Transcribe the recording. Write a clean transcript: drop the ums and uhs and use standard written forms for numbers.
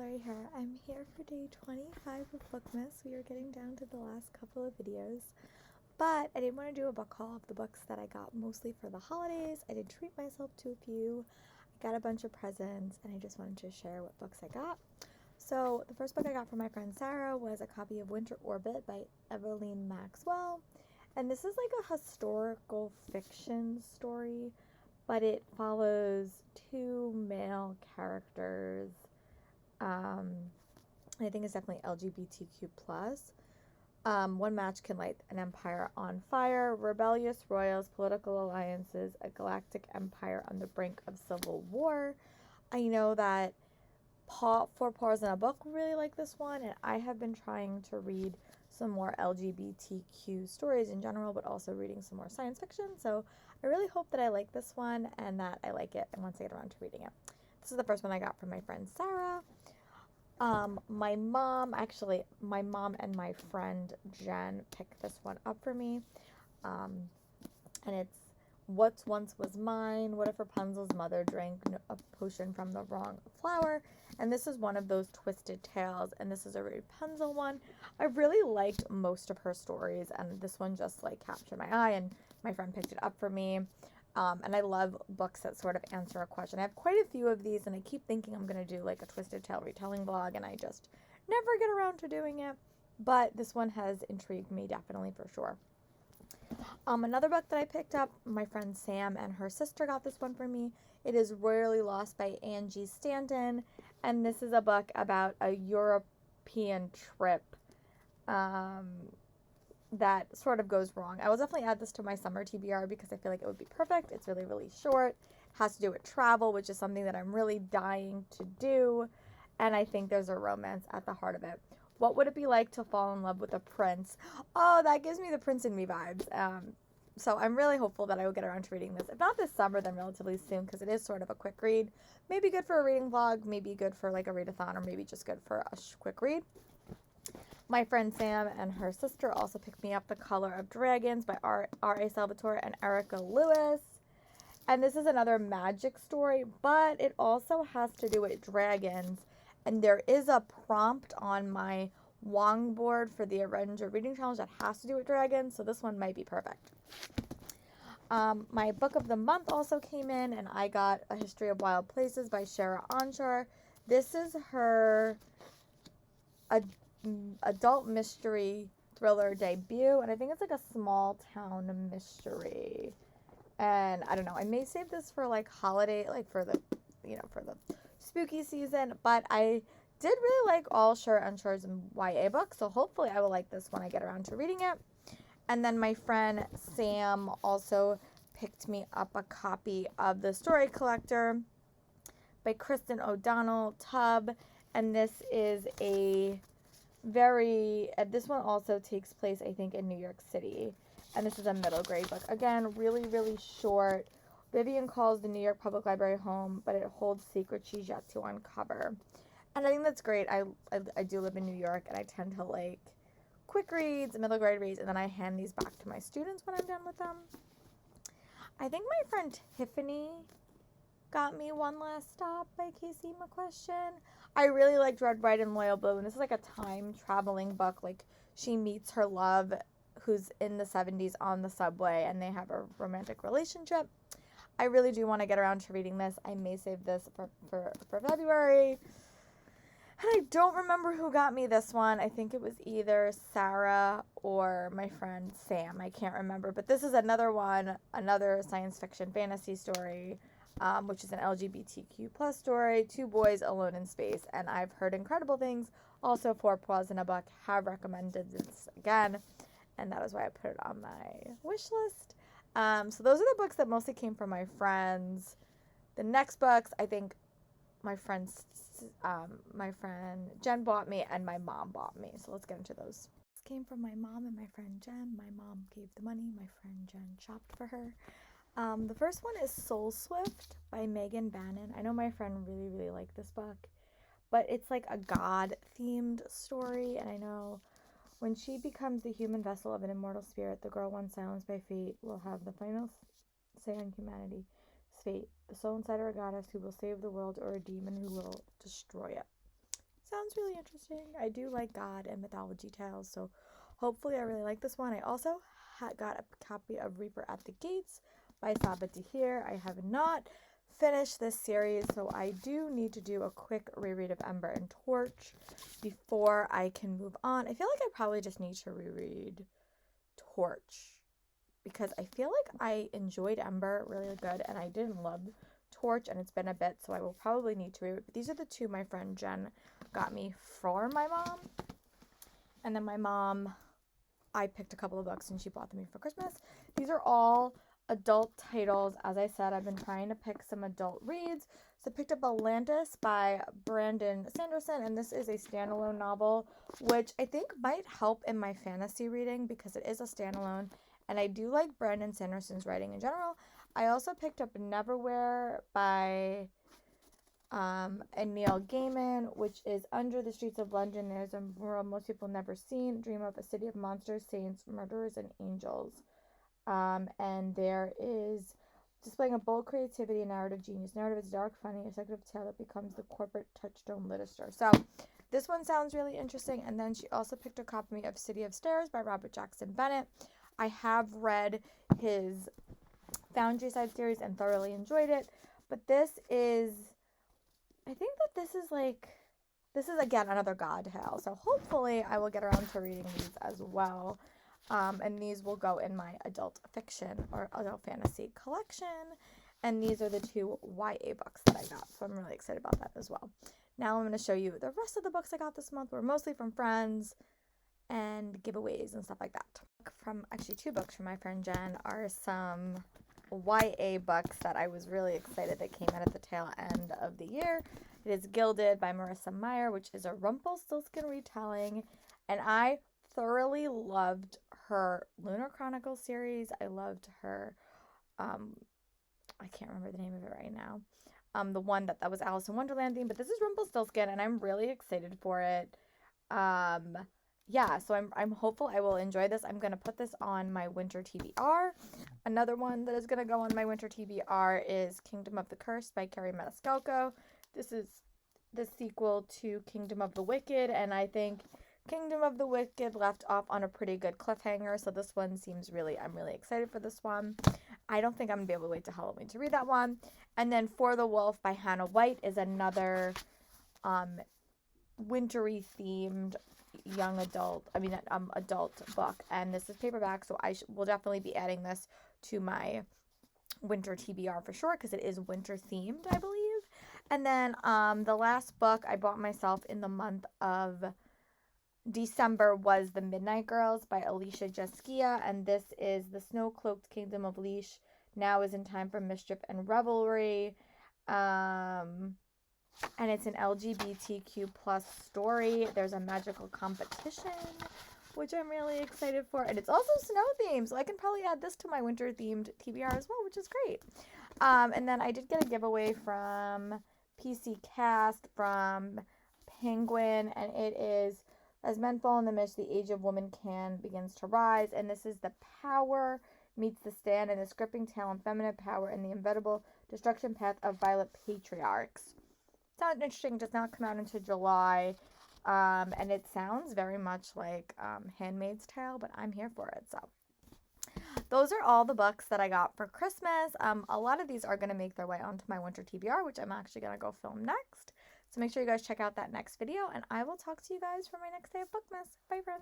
Salvatore here. I'm here for day 25 of BookMas. We are getting down to the last couple of videos. But I didn't want to do a book haul of the books that I got mostly for the holidays. I did treat myself to a few. I got a bunch of presents and I just wanted to share what books I got. So the first book I got from my friend Shara was a copy of Winter Orbit by Evelyn Maxwell. And this is like a historical fiction story, but it follows two male characters. I think it's definitely LGBTQ plus. One match can light an empire on fire, rebellious royals, political alliances, a galactic empire on the brink of civil war. I know that Four Paws in a Book really like this one, and I have been trying to read some more LGBTQ stories in general, but also reading some more science fiction. So I really hope that I like this one and that I like it, and once I get around to reading it. This is the first one I got from my friend Sarah. My mom and my friend Jen picked this one up for me. And it's What Once Was Mine, What If Rapunzel's Mother Drank a Potion from the Wrong Flower? And this is one of those twisted tales, and this is a Rapunzel one. I really liked most of her stories, and this one just like captured my eye, and my friend picked it up for me. And I love books that sort of answer a question. I have quite a few of these, and I keep thinking I'm going to do like a twisted tale retelling vlog, and I just never get around to doing it. But this one has intrigued me definitely for sure. Another book that I picked up, my friend Sam and her sister got this one for me. It is Royally Lost by Angie Stanton, and this is a book about a European trip that sort of goes wrong. I will definitely add this to my summer TBR because I feel like it would be perfect. It's really, really short. It has to do with travel, which is something that I'm really dying to do, and I think there's a romance at the heart of it. What would it be like to fall in love with a prince? Oh, that gives me the Prince in Me vibes. So I'm really hopeful that I will get around to reading this. If not this summer, then relatively soon, because it is sort of a quick read. Maybe good for a reading vlog, maybe good for like a readathon, or maybe just good for a quick read. My friend Sam and her sister also picked me up The Color of Dragons by R.A. Salvatore and Erica Lewis. And this is another magic story, but it also has to do with dragons. And there is a prompt on my Wong board for the Avenger Reading Challenge that has to do with dragons, so this one might be perfect. My book of the month also came in, and I got A History of Wild Places by Shara. This is her adult mystery thriller debut, and I think it's like a small town mystery. And I don't know, I may save this for like holiday, like for the, for the spooky season, but I did really like all Shara and Shara's YA books, so hopefully I will like this when I get around to reading it. And then my friend Sam also picked me up a copy of The Story Collector by Kristen O'Donnell Tubb, and this is a this one also takes place, I think, in New York City, and this is a middle grade book. Again, really, really short. Vivian calls the New York Public Library home, but it holds secrets she's yet to uncover. And I think that's great. I do live in New York, and I tend to like quick reads, middle grade reads, and then I hand these back to my students when I'm done with them. I think my friend Tiffany got me One Last Stop by Casey McQuestion. I really liked Red, White, and Loyal Blue, and this is like a time-traveling book. Like, she meets her love who's in the 70s on the subway, and they have a romantic relationship. I really do want to get around to reading this. I may save this for February. And I don't remember who got me this one. I think it was either Sarah or my friend Sam. I can't remember. But this is another one, another science fiction fantasy story, which is an LGBTQ plus story. Two boys alone in space. And I've heard incredible things. Also, Four Paws in a Book have recommended this again. And that is why I put it on my wish list. So those are the books that mostly came from my friends. The next books, I think my friend Jen bought me and my mom bought me. So let's get into those. This came from my mom and my friend Jen. My mom gave the money. My friend Jen shopped for her. The first one is Soul Swift by Megan Bannon. I know my friend really, really liked this book, but it's like a God-themed story, and I know when she becomes the human vessel of an immortal spirit, the girl once silenced by fate will have the final say on humanity's fate. The soul inside her a goddess who will save the world, or a demon who will destroy it. sounds really interesting. I do like God and mythology tales, so hopefully I really like this one. I also got a copy of Reaper at the Gates by Salvatore. I have not finished this series, so I do need to do a quick reread of Ember and Torch before I can move on. I feel like I probably just need to reread Torch because I feel like I enjoyed Ember really good and I didn't love Torch, and it's been a bit, so I will probably need to reread. But these are the two my friend Jen got me for my mom. And then my mom, I picked a couple of books and she bought them for Christmas. These are all adult titles. As I said, I've been trying to pick some adult reads. So I picked up Atlantis by Brandon Sanderson, and this is a standalone novel, which I think might help in my fantasy reading because it is a standalone, and I do like Brandon Sanderson's writing in general. I also picked up Neverwhere by and Neil Gaiman, which is Under the Streets of London. There's a world most people never seen. Dream of a city of monsters, saints, murderers, and angels. And there is displaying a bold creativity and narrative genius. Narrative is dark, funny, a secretive tale that becomes the corporate touchstone literature. So this one sounds really interesting. And then she also picked a copy of City of Stairs by Robert Jackson Bennett. I have read his Foundry Side series and thoroughly enjoyed it. But this is, I think that this is again another God tale. So hopefully I will get around to reading these as well. And these will go in my adult fiction or adult fantasy collection. And these are the two YA books that I got. So I'm really excited about that as well. Now I'm going to show you the rest of the books I got this month. Were mostly from friends and giveaways and stuff like that. Actually, two books from my friend Jen are some YA books that I was really excited that came out at the tail end of the year. It is Gilded by Marissa Meyer, which is a Rumpelstiltskin retelling. And I thoroughly loved her Lunar Chronicles series. I loved her, I can't remember the name of it right now. The one that was Alice in Wonderland theme, but this is Rumpelstiltskin, and I'm really excited for it. Yeah, so I'm hopeful I will enjoy this. I'm gonna put this on my winter TBR. Another one that is gonna go on my winter TBR is Kingdom of the Cursed by Carrie Mascalco. This is the sequel to Kingdom of the Wicked, and I think Kingdom of the Wicked left off on a pretty good cliffhanger, so this one seems I'm really excited for this one. I don't think I'm going to be able to wait till Halloween to read that one. And then For the Wolf by Hannah White is another wintry themed adult book. And this is paperback, so I will definitely be adding this to my winter TBR for sure because it is winter themed, I believe. And then the last book I bought myself in the month of December was The Midnight Girls by Alicia Jaskia, and this is the snow-cloaked kingdom of Leash now is in time for mischief and revelry, and it's an LGBTQ plus story. There's a magical competition, which I'm really excited for, and it's also snow themed, so I can probably add this to my winter themed TBR as well, which is great. And then I did get a giveaway from PC Cast from Penguin, and it is As Men Fall in the Mist, the Age of Woman begins to rise. And this is The Power Meets the Stand, and the gripping tale on feminine power and the inevitable destruction path of violent patriarchs. Sounds interesting. Does not come out until July. And it sounds very much like Handmaid's Tale, but I'm here for it. So those are all the books that I got for Christmas. A lot of these are going to make their way onto my winter TBR, which I'm actually going to go film next. So make sure you guys check out that next video, and I will talk to you guys for my next day of BookMas. Bye, friends.